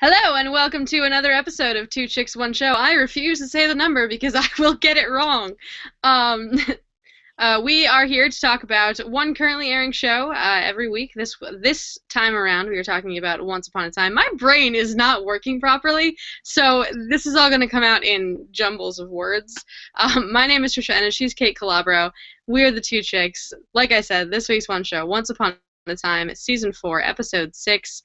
Hello and welcome to another episode of Two Chicks One Show. I refuse to say the number because I will get it wrong. Um, we are here to talk about one currently airing show every week. This time around, we are talking about Once Upon a Time. My brain is not working properly, so this is all going to come out in jumbles of words. My name is Tricia, and she's Kate Calabro. We're the Two Chicks. Like I said, this week's one show, Once Upon a Time, Season 4, Episode 6.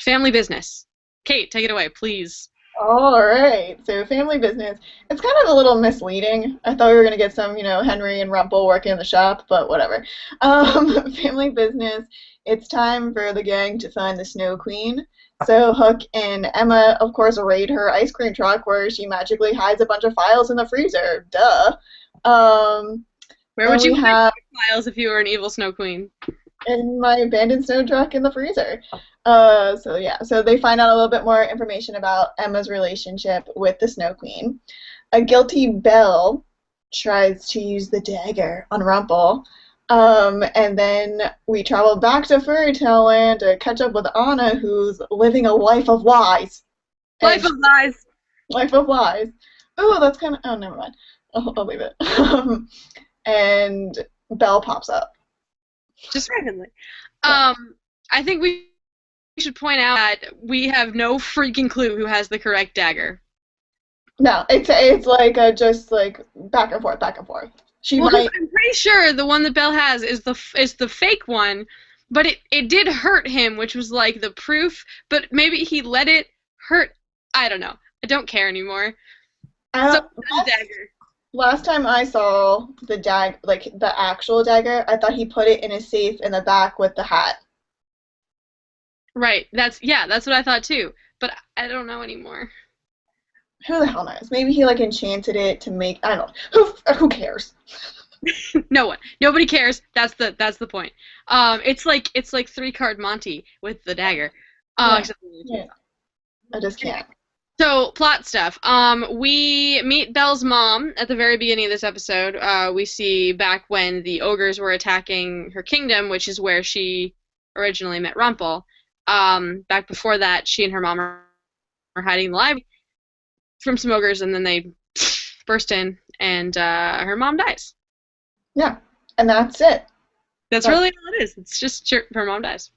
Family business. Kate, take it away, please. All right, so family business. It's kind of a little misleading. I thought we were going to get some, Henry and Rumpel working in the shop, but whatever. Family business, it's time for the gang to find the Snow Queen. So Hook and Emma, of course, raid her ice cream truck where she magically hides a bunch of files in the freezer. Duh. Where would you hide files if you were an evil Snow Queen? In my abandoned snow truck in the freezer. So they find out a little bit more information about Emma's relationship with the Snow Queen. A guilty Belle tries to use the dagger on Rumpel. And then we travel back to Fairy Tale Land to catch up with Anna, who's living a life of lies. Life of lies. Life of lies. Oh, that's kind of... Oh, never mind. I'll leave it. And Belle pops up. Just randomly. I think we should point out that we have no freaking clue who has the correct dagger. No, it's like just like back and forth, back and forth. I'm pretty sure the one that Belle has is the fake one, but it did hurt him, which was like the proof. But maybe he let it hurt. I don't know. I don't care anymore. Dagger. Last time I saw the actual dagger, I thought he put it in his safe in the back with the hat. Right. That's what I thought too. But I don't know anymore. Who the hell knows? Maybe he enchanted it to make. I don't know. Who cares? No one. Nobody cares. That's the point. It's like 3-card Monty with the dagger. Yeah. I just can't. So, plot stuff. We meet Belle's mom at the very beginning of this episode. We see back when the ogres were attacking her kingdom, which is where she originally met Rumpel. Back before that, she and her mom are hiding in the library from some ogres, and then they burst in, and her mom dies. Yeah, and that's it. That's really all it is. It's just her mom dies.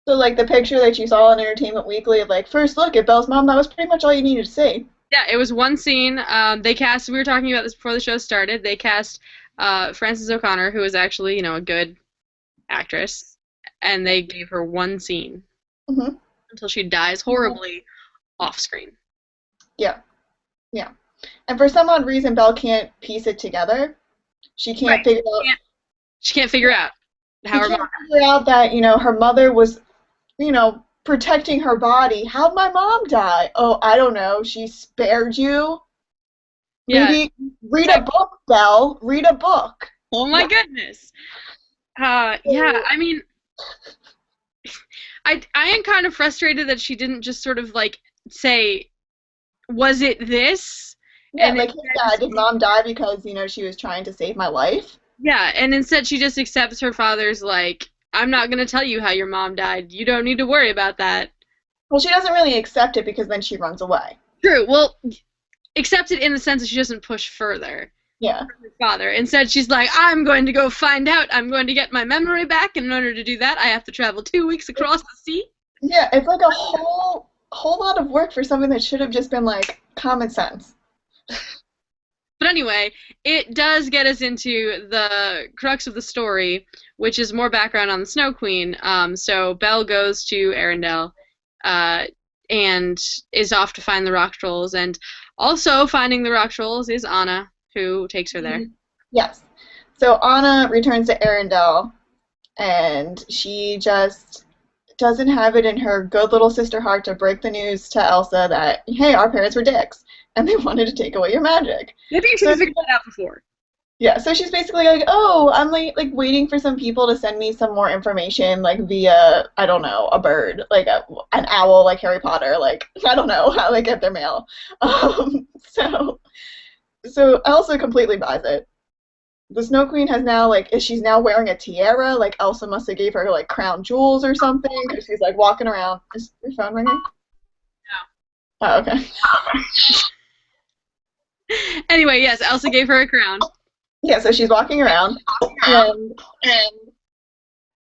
So, the picture that you saw on Entertainment Weekly of, first look at Belle's mom, that was pretty much all you needed to see. Yeah, it was one scene. We were talking about this before the show started, they cast Frances O'Connor, who is actually, a good actress, and they gave her one scene until she dies horribly off screen. Yeah. Yeah. And for some odd reason, Belle can't piece it together. She can't figure out... She can't figure out how her mom... figure out that, her mother was... protecting her body. How'd my mom die? Oh, I don't know. She spared you? Yeah. Maybe read a book, Belle. Read a book. Oh my goodness. Yeah, I mean, I am kind of frustrated that she didn't just sort of, say, was it this? Yeah, did mom die because, she was trying to save my life? Yeah, and instead she just accepts her father's, I'm not going to tell you how your mom died. You don't need to worry about that. Well, she doesn't really accept it because then she runs away. True. Well, accept it in the sense that she doesn't push further. Yeah. From her father. Instead, she's like, I'm going to go find out. I'm going to get my memory back. And in order to do that, I have to travel 2 weeks across the sea. Yeah, it's like a whole lot of work for something that should have just been, common sense. But anyway, it does get us into the crux of the story, which is more background on the Snow Queen. So Belle goes to Arendelle and is off to find the rock trolls. And also finding the rock trolls is Anna, who takes her there. Yes. So Anna returns to Arendelle, and she just doesn't have it in her good little sister heart to break the news to Elsa that, hey, our parents were dicks, and they wanted to take away your magic. Maybe you should have figured that out before. Yeah, so she's basically like, oh, I'm like waiting for some people to send me some more information, via, I don't know, a bird, an owl, like Harry Potter, I don't know how they get their mail. So Elsa completely buys it. The Snow Queen has now, she's now wearing a tiara, Elsa must have gave her, crown jewels or something, because she's, walking around. Is your phone ringing? Oh, okay. Anyway, yes, Elsa gave her a crown. Yeah, so she's walking around, and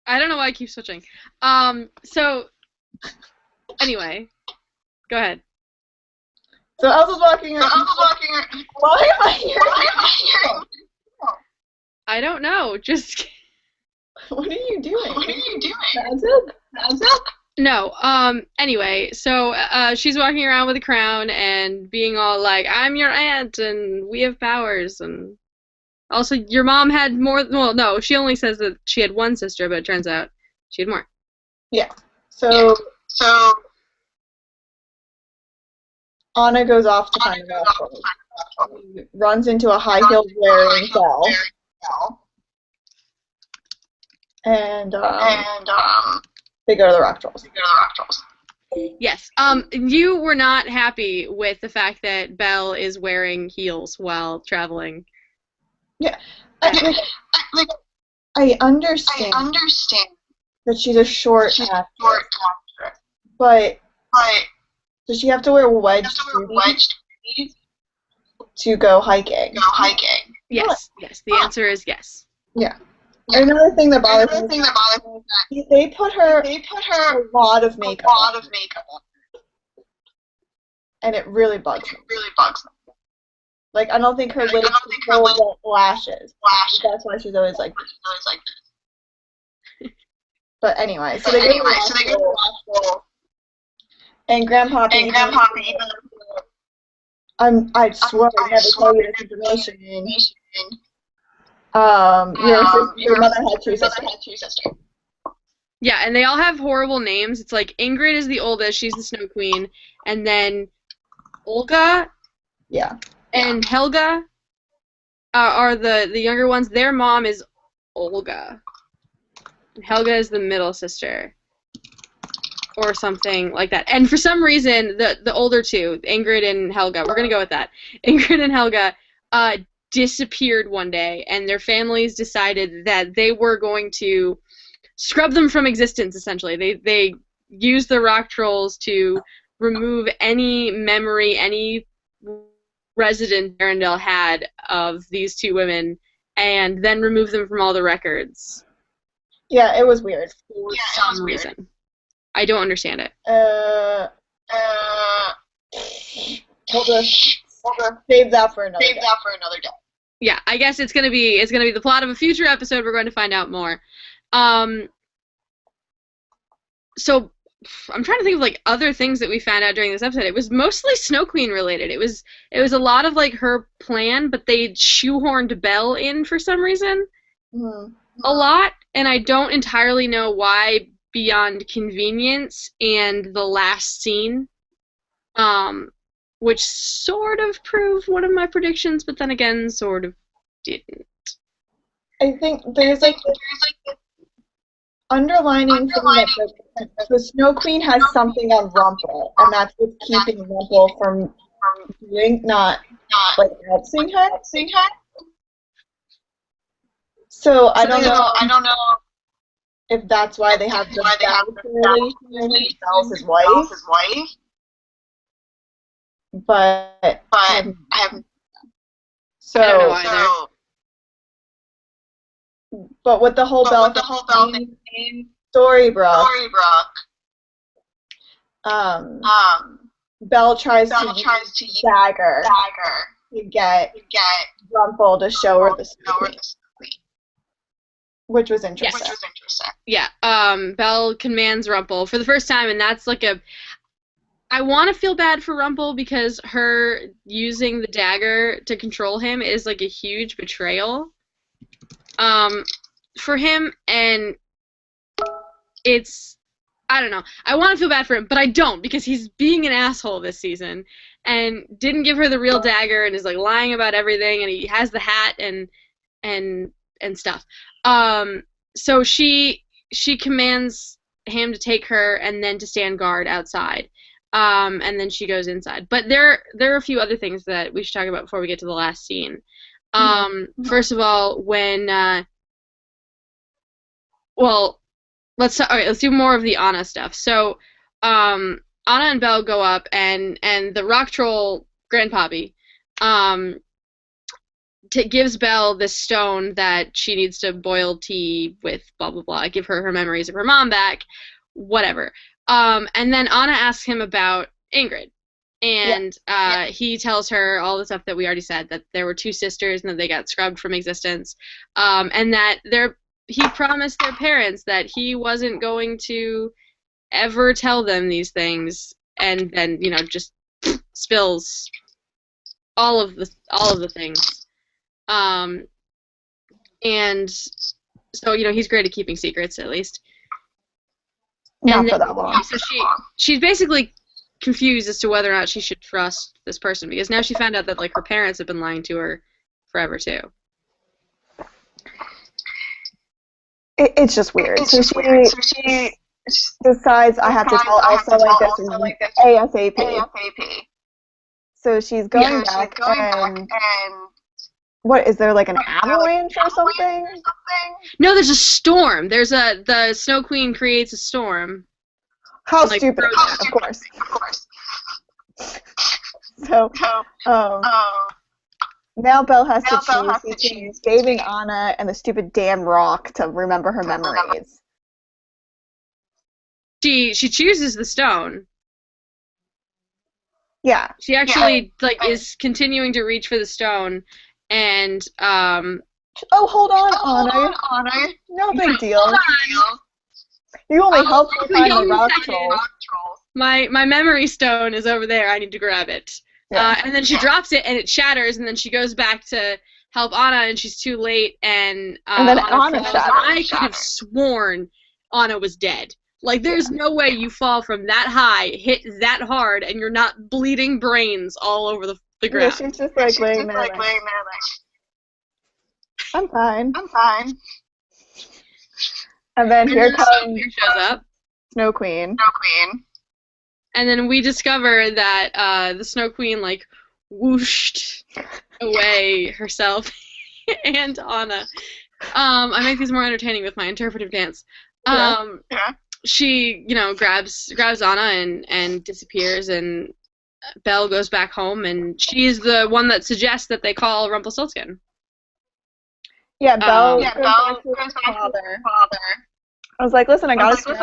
I don't know why I keep switching. So anyway, go ahead. so Elsa's walking around. Why am I hearing? I don't know. Just What are you doing? Magic? no. Anyway, so she's walking around with a crown and being all like, "I'm your aunt and we have powers." And also, your mom had more. Well, no, she only says that she had one sister, but it turns out she had more. Yeah. So Anna goes off to find the Rocktrolls. Runs into a high heeled wearing Belle. And they go to the Rocktrolls. Yes. You were not happy with the fact that Belle is wearing heels while traveling. Yeah. I understand that she's a short actress, but does she have to wear wedged booties to go hiking? Yes. Yes. The answer is yes. Yeah. And another thing that bothers me is that they put her a lot of makeup on, and it really bugs me. Like, I don't think her lips can hold the lashes. That's why she's always like this. But anyway, so they go to the Rocktrolls, and Grandpa even I swear I never tell you this information. Your mother had two sisters. Yeah, and they all have horrible names. It's like Ingrid is the oldest, she's the Snow Queen, and then Olga and Helga are the younger ones. Their mom is Olga. And Helga is the middle sister. Or something like that. And for some reason, the older two, Ingrid and Helga, we're going to go with that. Ingrid and Helga disappeared one day, and their families decided that they were going to scrub them from existence, essentially. They used the Rocktrolls to remove any memory, any resident Arendelle had of these two women, and then remove them from all the records. Yeah, it was weird. For some reason. I don't understand it. Hold on. Save that for another day. Yeah, I guess it's gonna be the plot of a future episode. We're going to find out more. So I'm trying to think of like other things that we found out during this episode. It was mostly Snow Queen related. It was a lot of like her plan, but they shoehorned Belle in for some reason. Mm-hmm. A lot, and I don't entirely know why. Beyond convenience and the last scene, which sort of proved one of my predictions, but then again, sort of didn't. I think there's like underlining thing that the Snow Queen has something on Rumple, and that's what's keeping Rumple from doing, not like helping her. So I don't know if that's why they have the relation. Belle's his wife. But I haven't. So I don't know either. But with the whole Belle thing, Storybrooke, Belle tries to use dagger to get Rumple to show her the Snow Queen, which was interesting. Yeah, Belle commands Rumple for the first time, and that's like I want to feel bad for Rumple because her using the dagger to control him is like a huge betrayal for him, and I don't know. I want to feel bad for him, but I don't because he's being an asshole this season and didn't give her the real dagger and is like lying about everything, and he has the hat and stuff. So she commands him to take her and then to stand guard outside. And then she goes inside. But there are a few other things that we should talk about before we get to the last scene. First of all, when let's do more of the Anna stuff. So, Anna Anna and Belle go up, and the rock troll grandpappy gives Belle this stone that she needs to boil tea with, blah blah blah, give her memories of her mom back, whatever. And then Anna asks him about Ingrid, and he tells her all the stuff that we already said, that there were two sisters and that they got scrubbed from existence, and that he promised their parents that he wasn't going to ever tell them these things, and then just spills all of the things. And so he's great at keeping secrets, at least. Not for that long. So she's basically confused as to whether or not she should trust this person, because now she found out that her parents have been lying to her forever too. It's just weird. So she decides I have to tell Elsa this ASAP. So she's going back and what is there, like an avalanche or something? No, there's a storm. The Snow Queen creates a storm. How stupid! Of course. So now Belle has to choose between saving Anna and the stupid damn rock to remember her memories. She chooses the stone. Yeah. She actually is continuing to reach for the stone, and hold on, Anna. No big deal. You only helped me find the rock trolls. My memory stone is over there. I need to grab it. Yeah. And then she drops it, and it shatters, and then she goes back to help Anna, and she's too late, and then Anna shatters. I could have sworn Anna was dead. There's no way you fall from that high, hit that hard, and you're not bleeding brains all over the ground. Yeah, she's just laying there. I'm fine. And then here comes shows up. Snow Queen. And then we discover that the Snow Queen whooshed away herself and Anna. I make these more entertaining with my interpretive dance. She, grabs Anna and disappears, and Belle goes back home, and she's the one that suggests that they call Rumpelstiltskin. Yeah, Belle goes back to her father. I was like, listen, I got a stone,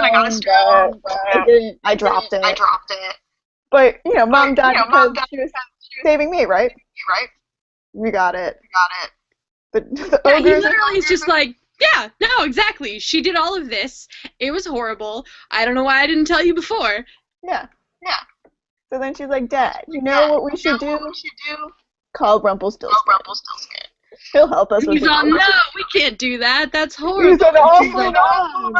but I dropped it. But, Mom died because she was saving me, right? You got it. The he literally is just like, yeah, no, exactly. She did all of this. It was horrible. I don't know why I didn't tell you before. Yeah. So then she's like, Dad, you know what we should do? Call Rumpelstiltskin. He'll help us with it. He's all, no, we can't do that. That's horrible. He's an awful mom.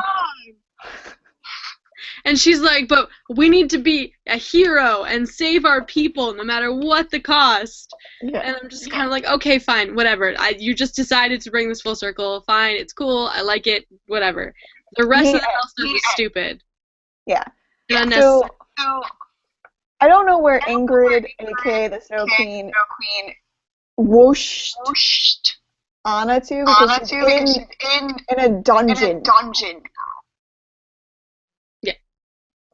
And she's like, but we need to be a hero and save our people no matter what the cost. Yeah. And I'm just kind of like, okay, fine, whatever. You just decided to bring this full circle. Fine, it's cool. I like it. Whatever. The rest of the hell stuff is stupid. Yeah. So I don't know where Ingrid, aka the Snow Queen, whooshed Anna to, because she's in a dungeon. Yeah.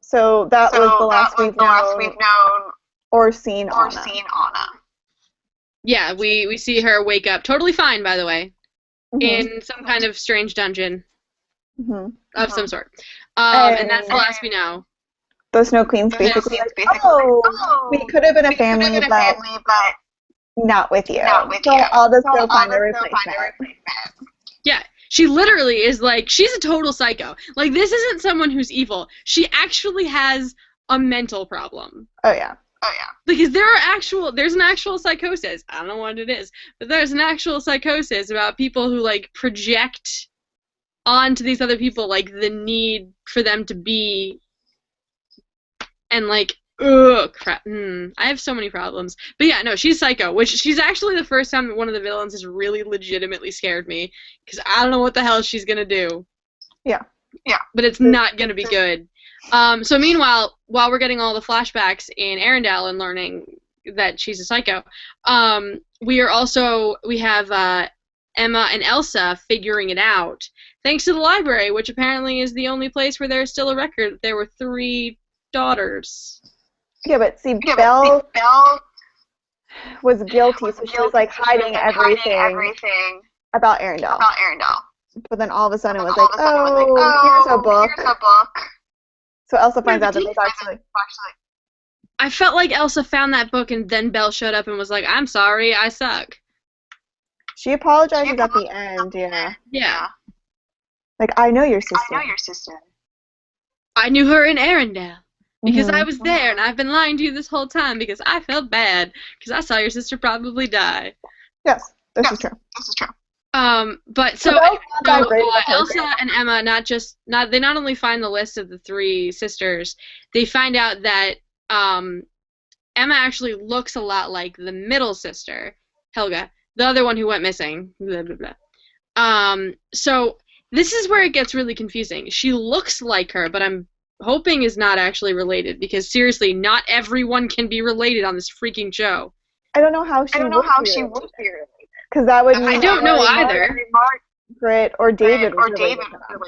So that was the last we've known or seen Anna. Yeah, we see her wake up, totally fine, by the way, in some kind of strange dungeon of some sort. And that's the last we know. The Snow Queen's basically like, we could have been a family, but not with you. So I'll just go find a replacement. Yeah, she literally is like, she's a total psycho. This isn't someone who's evil. She actually has a mental problem. Oh, yeah. Because there's an actual psychosis. I don't know what it is, but there's an actual psychosis about people who, project onto these other people, the need for them to be, and, ugh, crap. I have so many problems. But yeah, no, she's psycho, which she's actually the first time that one of the villains has really legitimately scared me, because I don't know what the hell she's gonna do. Yeah. But it's not gonna be good. So meanwhile, while we're getting all the flashbacks in Arendelle and learning that she's a psycho, we have Emma and Elsa figuring it out, thanks to the library, which apparently is the only place where there's still a record that there were 3 daughters. Yeah, but see, Belle was guilty, so she was like hiding everything about Arendelle. But then all of a sudden it was like, oh, here's a book. So Elsa finds out that there's actually... I felt like Elsa found that book and then Belle showed up and was like, I'm sorry, I suck. She apologizes at the end, yeah. Yeah. Like, I know your sister. I knew her in Arendelle. Because I was there, and I've been lying to you this whole time because I felt bad because I saw your sister probably die. Yes, this is true. But so Elsa and Emma they not only find the list of the 3 sisters, they find out that Emma actually looks a lot like the middle sister, Helga, the other one who went missing. Blah blah blah. So this is where it gets really confusing. She looks like her, but I'm hoping is not actually related, because seriously, not everyone can be related on this freaking show. I don't know how she would be related. Because that would mean I don't know either. Margaret or David was related to them.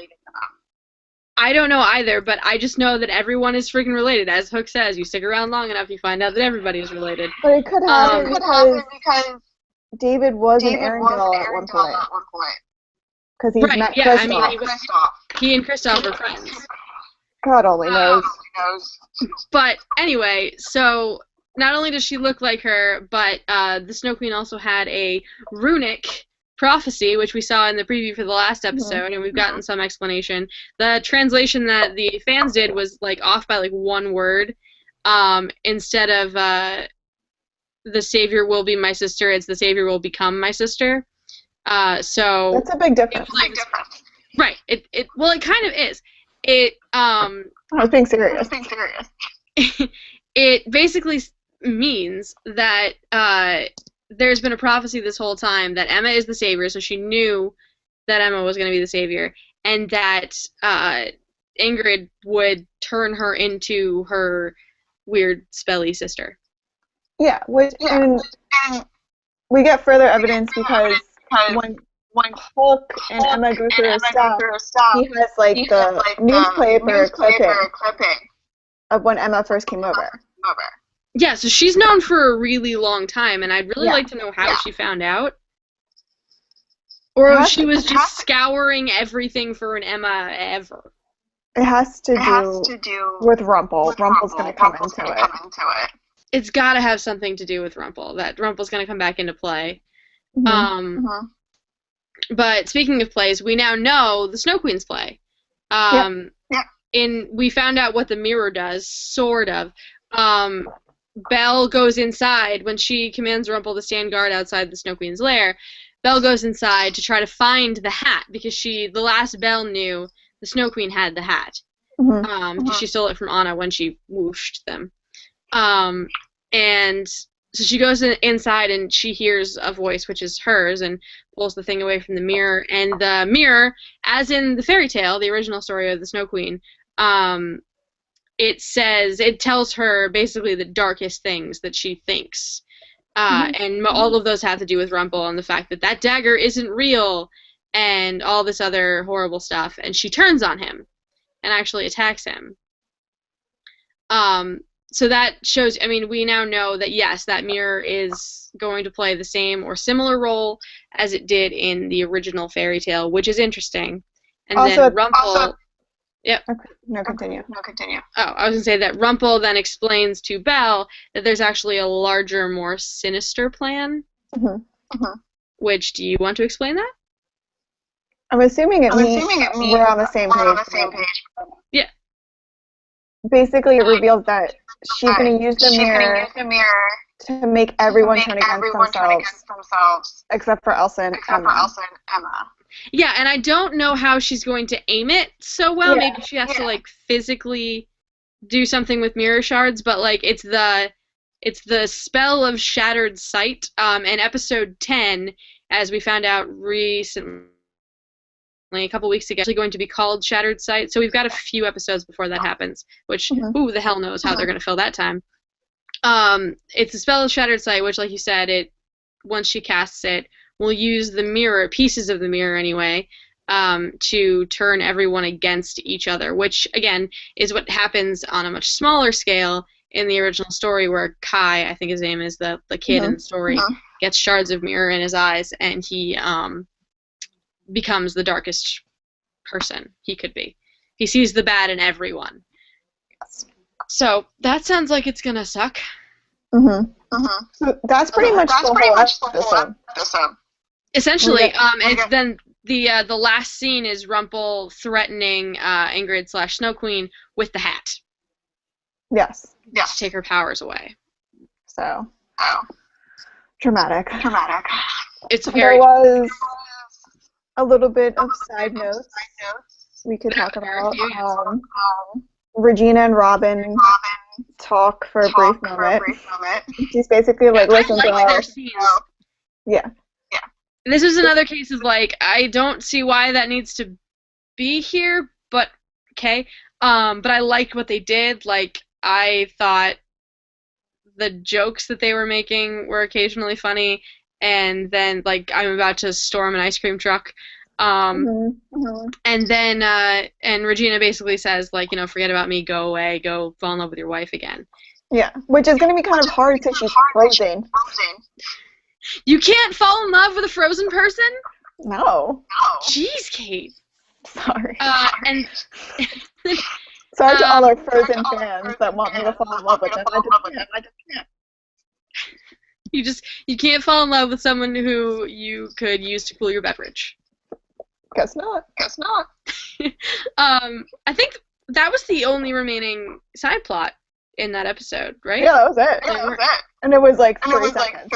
I don't know either, but I just know that everyone is freaking related. As Hook says, you stick around long enough, you find out that everybody is related. But it could happen because David was in Arendelle at one point. Because he's met Kristoff. I mean, he and Kristoff were friends. God only knows. But anyway, so not only does she look like her, but the Snow Queen also had a runic prophecy, which we saw in the preview for the last episode, and we've gotten some explanation. The translation that the fans did was like off by like 1 word. Instead of the Savior will be my sister, it's the Savior will become my sister. So that's a big difference. Right. It kind of is. I was being serious. It basically means that there's been a prophecy this whole time that Emma is the Savior, so she knew that Emma was going to be the Savior, and that Ingrid would turn her into her weird, spelly sister. Yeah, and we get further evidence because when Hook and Emma go through her stuff, he has like the newspaper clipping of when Emma first came over. Yeah, so she's known for a really long time, and I'd really like to know how she found out. Or if she was just scouring everything for an Emma ever. It has to do with Rumple. Rumple's going to come into it. It's got to have something to do with Rumple. That Rumple's going to come back into play. But speaking of plays, we now know the Snow Queen's play. We found out what the mirror does, sort of. Belle goes inside when she commands Rumple to stand guard outside the Snow Queen's lair. Belle goes inside to try to find the hat, because the last Belle knew the Snow Queen had the hat. Because she stole it from Anna when she whooshed them. And so she goes inside and she hears a voice, which is hers, and pulls the thing away from the mirror. And the mirror, as in the fairy tale, the original story of the Snow Queen, it tells her basically the darkest things that she thinks. And all of those have to do with Rumple and the fact that that dagger isn't real and all this other horrible stuff. And she turns on him and actually attacks him. So that shows, I mean, we now know that, yes, that mirror is going to play the same or similar role as it did in the original fairy tale, which is interesting. And also, then Rumple... Yep. Okay. No, continue. Oh, I was going to say that Rumple then explains to Belle that there's actually a larger, more sinister plan. Which, do you want to explain that? I'm assuming it means we're on the same page. Yeah. Basically, it reveals that she's going to use the mirror to make everyone turn against themselves, except for Elsa and Emma. Yeah, and I don't know how she's going to aim it so well. Maybe she has to, like, physically do something with mirror shards, but, like, it's the spell of Shattered Sight. In episode 10, as we found out recently, a couple weeks ago, it's actually going to be called Shattered Sight, so we've got a few episodes before that happens, which, who the hell knows how they're going to fill that time. It's the spell of Shattered Sight, which, like you said, once she casts it, will use the mirror, pieces of the mirror anyway, to turn everyone against each other, which, again, is what happens on a much smaller scale in the original story, where Kai, I think his name is, the kid in the story, gets shards of mirror in his eyes, and he becomes the darkest person he could be. He sees the bad in everyone. So that sounds like it's gonna suck. So that's pretty much the whole episode. Essentially, and then the last scene is Rumple threatening Ingrid / Snow Queen with the hat. Yes. To take her powers away. So dramatic. It's very. There was a little bit of side notes we could talk about. Regina and Robin talk for a brief moment. She's basically like, listen to their scenes. Yeah. This was another case of, like, I don't see why that needs to be here, but okay. But I liked what they did. Like, I thought the jokes that they were making were occasionally funny, and then, like, I'm about to storm an ice cream truck. And then, and Regina basically says, like, you know, forget about me, go away, go fall in love with your wife again. Yeah, which is going to be kind of hard since she's frozen. You can't fall in love with a frozen person? No. Jeez, Kate. Sorry. And sorry to all our Frozen fans that want me to fall in love with them. I just can't. You can't fall in love with someone who you could use to cool your beverage. Guess not. I think that was the only remaining side plot in that episode, right? Yeah, that was it. And it was like 3 seconds.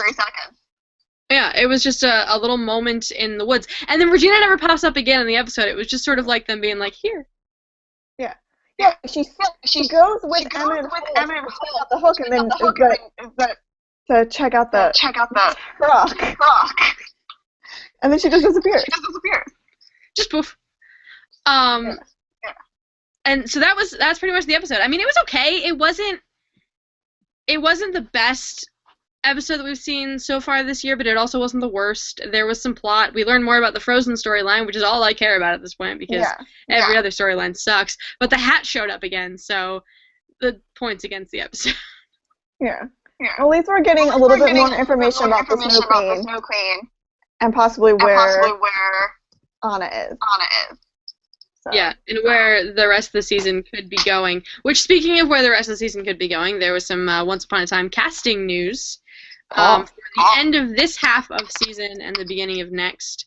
Yeah, it was just a little moment in the woods. And then Regina never pops up again in the episode. It was just sort of like them being like, here. Yeah. Yeah, she goes with Emma and the hook, and then to check out the rock. And then she just disappears. Just poof. And so that's pretty much the episode. I mean, it was okay. It wasn't the best episode that we've seen so far this year, but it also wasn't the worst. There was some plot. We learned more about the Frozen storyline, which is all I care about at this point, because every other storyline sucks. But the hat showed up again, so the points against the episode. Yeah. Well, at least we're getting a little bit more information about the Snow Queen. And possibly where Anna is. So. Yeah, and where the rest of the season could be going. Which, speaking of where the rest of the season could be going, there was some Once Upon a Time casting news for the end of this half of season and the beginning of next,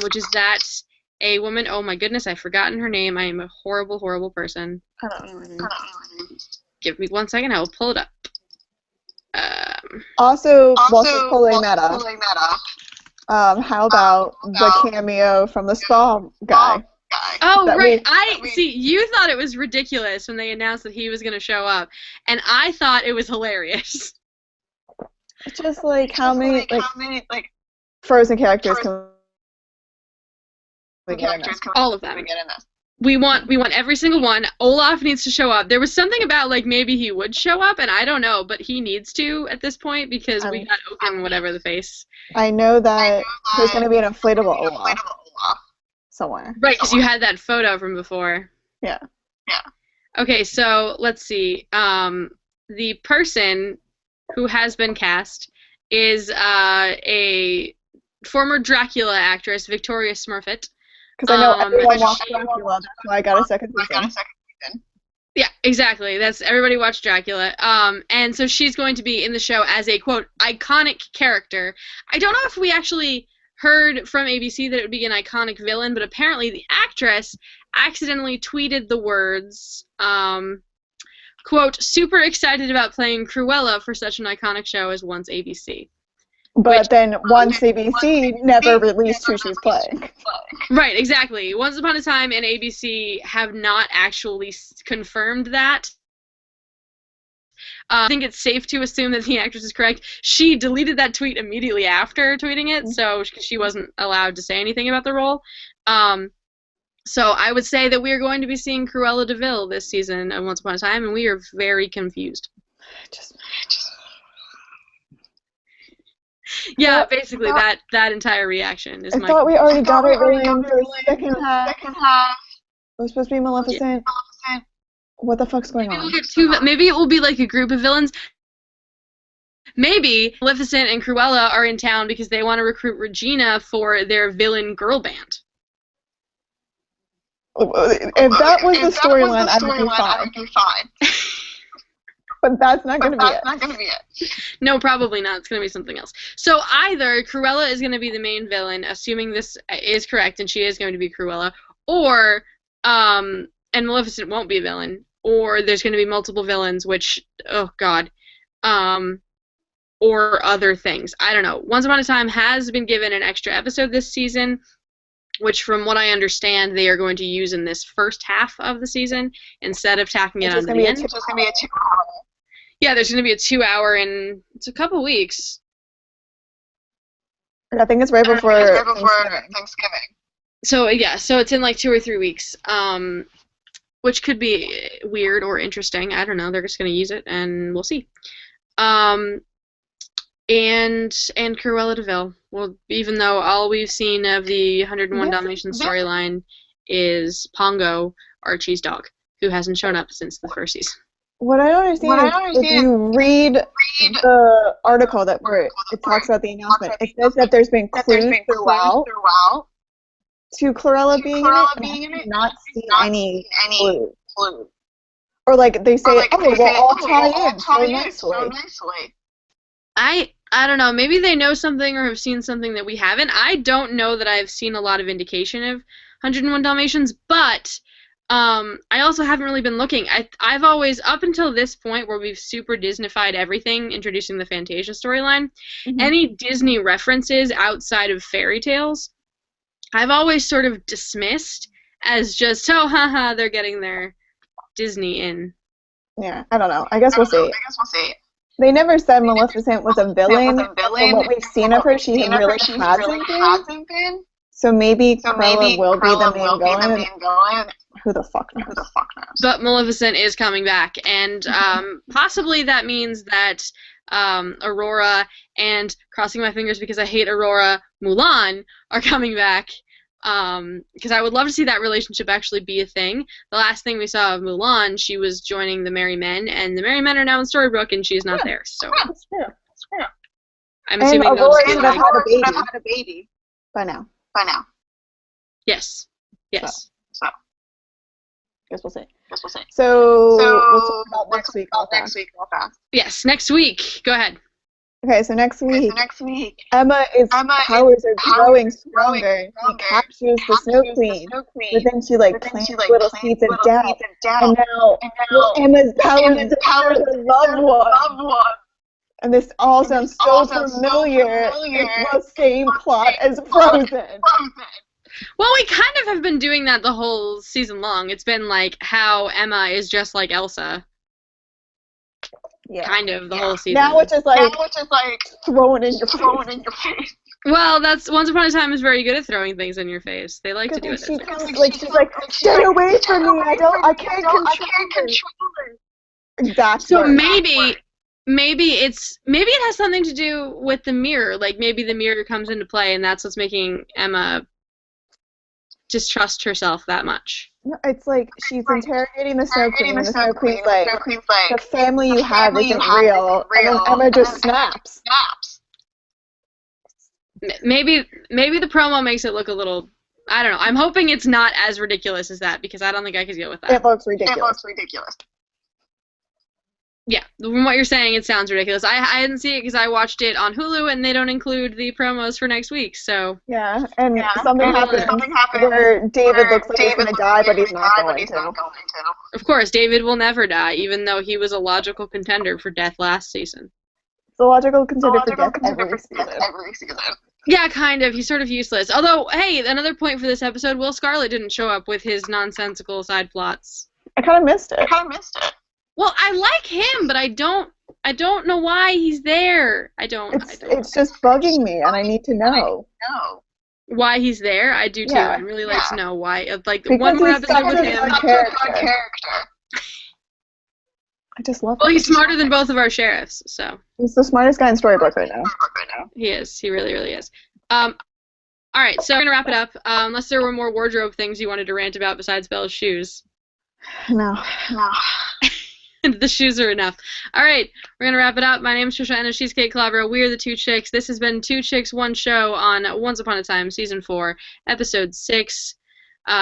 which is that a woman, oh my goodness, I've forgotten her name. I am a horrible, horrible person. I don't know her name. Give me 1 second, I will pull it up. Also, while she's pulling that up, how about the cameo from the spa guy? Oh, right. See, you thought it was ridiculous when they announced that he was going to show up, and I thought it was hilarious. It's just like, how many Frozen characters can we get in this? All of them. We want every single one. Olaf needs to show up. There was something about, like, maybe he would show up, and I don't know, but he needs to at this point, because we got Oaken whatever the face. I know that there's going to be an inflatable Olaf somewhere. Right, because you had that photo from before. Yeah. Okay, so let's see. The person who has been cast is a former Dracula actress, Victoria Smurfit. Because I know everyone watched Dracula, that's why I got a second season. Yeah, exactly. That's everybody watched Dracula. And so she's going to be in the show as a, quote, iconic character. I don't know if we actually heard from ABC that it would be an iconic villain, but apparently the actress accidentally tweeted the words, quote, super excited about playing Cruella for such an iconic show as Once ABC. But then Once ABC never released who she's playing. Right, exactly. Once Upon a Time and ABC have not actually confirmed that. I think it's safe to assume that the actress is correct. She deleted that tweet immediately after tweeting it, so she wasn't allowed to say anything about the role. So I would say that we are going to be seeing Cruella de Vil this season of Once Upon a Time, and we are very confused. Yeah, basically that entire reaction is I my. thought we already got our villain for the second half. It was supposed to be Maleficent. What the fuck's going Maybe we'll on? get maybe it will be like a group of villains. Maybe Maleficent and Cruella are in town because they want to recruit Regina for their villain girl band. If that was the storyline, I would be fine. But that's not going to be it. No, probably not. It's going to be something else. So either Cruella is going to be the main villain, assuming this is correct, and she is going to be Cruella, or and Maleficent won't be a villain, or there's going to be multiple villains, which, oh god, or other things. I don't know. Once Upon a Time has been given an extra episode this season, which from what I understand they are going to use in this first half of the season instead of tacking it on to the end. It's just going to be a 2-hour. Yeah, there's going to be a 2-hour in it's a couple weeks. I think it's right before Thanksgiving. So yeah, so it's in like 2 or 3 weeks, which could be weird or interesting. I don't know. They're just going to use it, and we'll see. And Cruella de Vil. Well, even though all we've seen of the 101 Dalmatians storyline is Pongo, Archie's dog, who hasn't shown up since the first season. What I don't understand is if you read the article that it talks about the announcement, it says that there's been clues throughout to Cruella being in it, and I have not seen any clues. Or like they say, we'll all tie in so nicely. I don't know. Maybe they know something or have seen something that we haven't. I don't know that I've seen a lot of indication of 101 Dalmatians, but I also haven't really been looking. I've always, up until this point where we've super Disneyfied everything, introducing the Fantasia storyline, any Disney references outside of fairy tales, I've always sort of dismissed as just, oh, haha, they're getting their Disney in. Yeah, I don't know. I guess we'll see. They never said Maleficent was a villain. From what we've seen of her, she really hasn't been. So maybe Cruella will be the main villain. Who the fuck knows? But Maleficent is coming back, and possibly that means that Aurora and, crossing my fingers because I hate Aurora, Mulan are coming back. Because I would love to see that relationship actually be a thing. The last thing we saw of Mulan, she was joining the Merry Men, and the Merry Men are now in Storybrooke, and she's not there. So that's true. I'm assuming Aurora should have had a baby by now. Yes. So. Guess we'll see. So we'll talk about next week real fast. Yes, next week. Go ahead. Okay, so next week, Emma's powers are growing stronger. She captures the Snow Queen, but then she plants little seeds of doubt. And now Emma's powers devour her loved one. And this all sounds so familiar. It's the same plot as Frozen. Well, we kind of have been doing that the whole season long. It's been like how Emma is just like Elsa. Yeah. Kind of the whole season. Now it's just like throwing in your face. Well, that's Once Upon a Time is very good at throwing things in your face. They like to do it. She's like, stay away from me. I can't control it. Exactly. So maybe it has something to do with the mirror. Like maybe the mirror comes into play, and that's what's making Emma distrust herself that much. No, it's like she's interrogating the Snow Queen, and the Snow Queen's like, the family you have isn't real, and then Emma just snaps. Maybe the promo makes it look a little, I don't know. I'm hoping it's not as ridiculous as that, because I don't think I could deal with that. It looks ridiculous. Yeah, from what you're saying, it sounds ridiculous. I didn't see it because I watched it on Hulu, and they don't include the promos for next week, so... Yeah, and something happened where David looks like he's going to die, but he's not going to. Of course, David will never die, even though he was a logical contender for death last season. It's a logical contender for death every season. Yeah, kind of. He's sort of useless. Although, hey, another point for this episode, Will Scarlet didn't show up with his nonsensical side plots. I kind of missed it. Well, I like him, but I don't know why he's there. It's just bugging me, and I need to know. Why he's there? I do too. Yeah. I'd really like to know why. Like because one more episode with him. Character. I just love Well, him. he's smarter than both of our sheriffs, so. He's the smartest guy in Storybook right now. He is. He really, really is. All right, so we're gonna wrap it up. Unless there were more wardrobe things you wanted to rant about besides Belle's shoes. No. The shoes are enough. All right, we're gonna wrap it up. My name is Trisha, and she's Kate Calabro. We are the Two Chicks. This has been Two Chicks, One Show on Once Upon a Time, Season 4, Episode 6,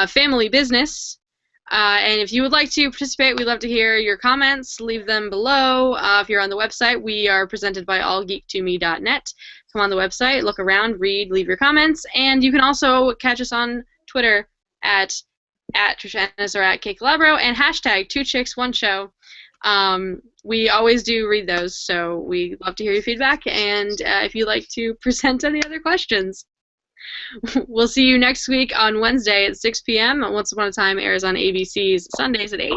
Family Business. And if you would like to participate, we'd love to hear your comments. Leave them below. If you're on the website, we are presented by allgeek2me.net. Come on the website, look around, read, leave your comments, and you can also catch us on Twitter at Trisha Ennis or at Kate Calabro and hashtag Two Chicks One Show. We always do read those, so we love to hear your feedback, and if you'd like to present any other questions. We'll see you next week on Wednesday at 6 p.m. Once Upon a Time airs on ABC's Sundays at 8,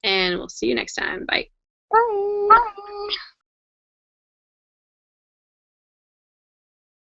and we'll see you next time. Bye. Bye.